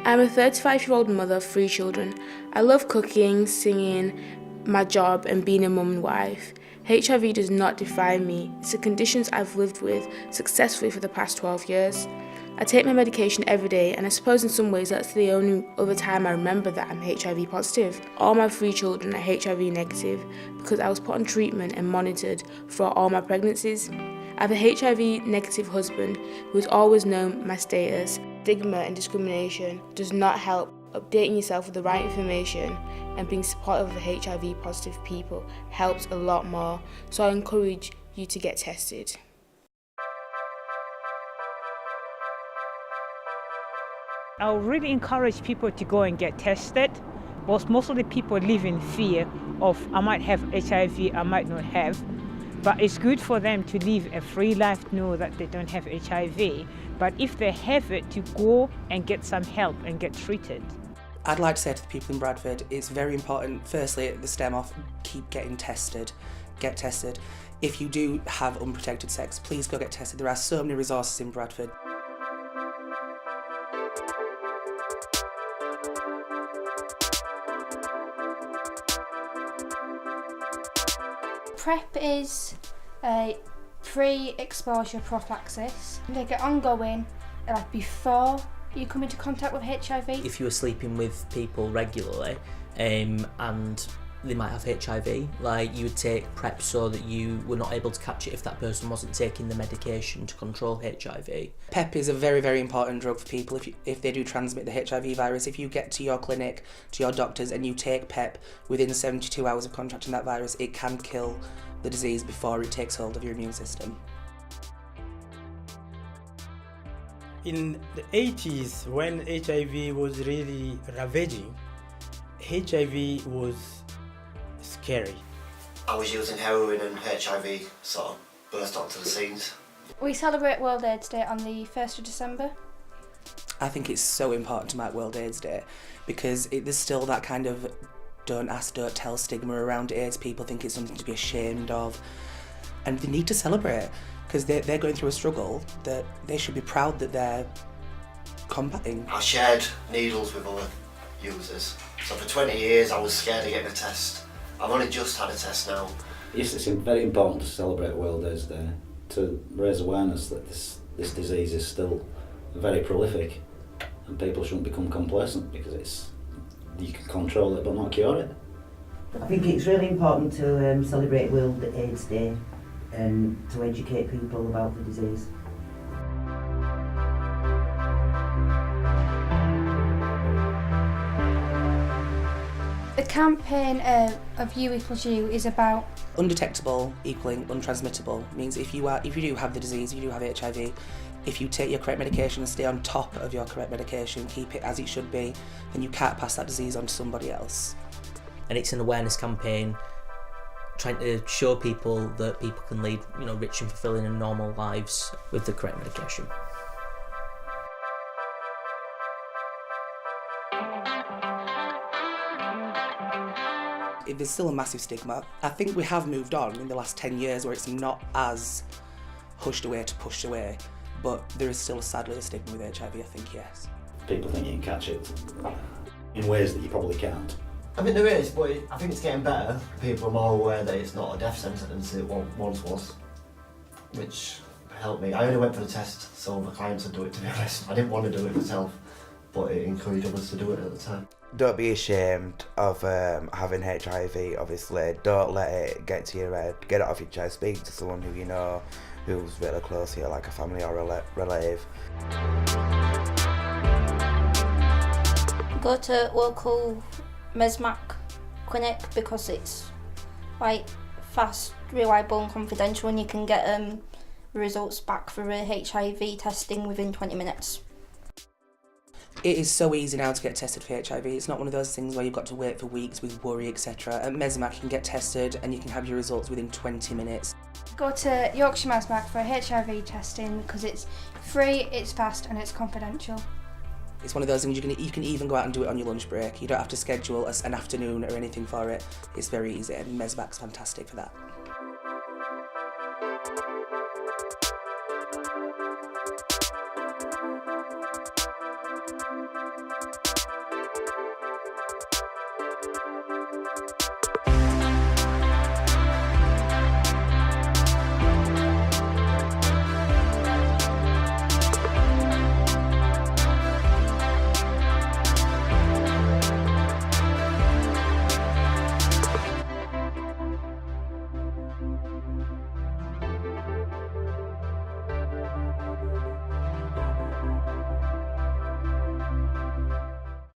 I'm a 35-year-old mother of 3 children. I love cooking, singing, my job and being a mum and wife. HIV does not define me. It's the conditions I've lived with successfully for the past 12 years. I take my medication every day, and I suppose in some ways that's the only other time I remember that I'm HIV positive. All my 3 children are HIV negative because I was put on treatment and monitored for all my pregnancies. I have a HIV negative husband who has always known my status. Stigma and discrimination does not help. Updating yourself with the right information and being supportive of HIV positive people helps a lot more, so I encourage you to get tested. I would really encourage people to go and get tested, because most of the people live in fear of, I might have HIV, I might not have. But it's good for them to live a free life, know that they don't have HIV. But if they have it, to go and get some help and get treated. I'd like to say to the people in Bradford, it's very important, firstly, at the stem off, keep getting tested. Get tested. If you do have unprotected sex, please go get tested. There are so many resources in Bradford. PrEP is a pre-exposure prophylaxis. They get ongoing like before you come into contact with HIV. If you were sleeping with people regularly and they might have HIV, like you would take PrEP so that you were not able to catch it if that person wasn't taking the medication to control HIV. PrEP is a very, very important drug for people if they do transmit the HIV virus. If you get to your clinic, to your doctors, and you take PrEP within 72 hours of contracting that virus, it can kill the disease before it takes hold of your immune system. In the 80s, when HIV was really ravaging, HIV was scary. I was using heroin and HIV sort of burst onto the scenes. We celebrate World AIDS Day on the 1st of December. I think it's so important to mark World AIDS Day because there's still that kind of don't ask, don't tell stigma around AIDS. People think it's something to be ashamed of, and they need to celebrate because they're going through a struggle that they should be proud that they're combating. I shared needles with other users, so for 20 years I was scared of getting a test. I've only just had a test now. Yes, it's very important to celebrate World AIDS Day, to raise awareness that this disease is still very prolific and people shouldn't become complacent because you can control it but not cure it. I think it's really important to celebrate World AIDS Day and to educate people about the disease. The campaign of U equals U is about Undetectable equaling untransmittable means if you do have the disease, if you do have HIV, if you take your correct medication and stay on top of your correct medication, keep it as it should be, then you can't pass that disease on to somebody else. And it's an awareness campaign trying to show people that people can lead, rich and fulfilling and normal lives with the correct medication. There's still a massive stigma. I think we have moved on in the last 10 years where it's not as hushed away to pushed away, but there is still sadly a stigma with HIV, I think, yes. People think you can catch it in ways that you probably can't. I mean there is, but I think it's getting better. People are more aware that it's not a death sentence it once was, which helped me. I only went for the test so my clients would do it, to be honest. I didn't want to do it myself, but it encouraged others to do it at the time. Don't be ashamed of having HIV, obviously. Don't let it get to your head. Get it off your chest. Speak to someone who you know, who's really close to you, like a family or a relative. Go to local MESMAC clinic because it's quite fast, reliable and confidential, and you can get results back for HIV testing within 20 minutes. It is so easy now to get tested for HIV. It's not one of those things where you've got to wait for weeks with worry, etc. At MESMAC you can get tested and you can have your results within 20 minutes. go to Yorkshire MESMAC for HIV testing because it's free, it's fast and it's confidential. It's one of those things you can even go out and do it on your lunch break. You don't have to schedule an afternoon or anything for it. It's very easy and MESMAC's fantastic for that.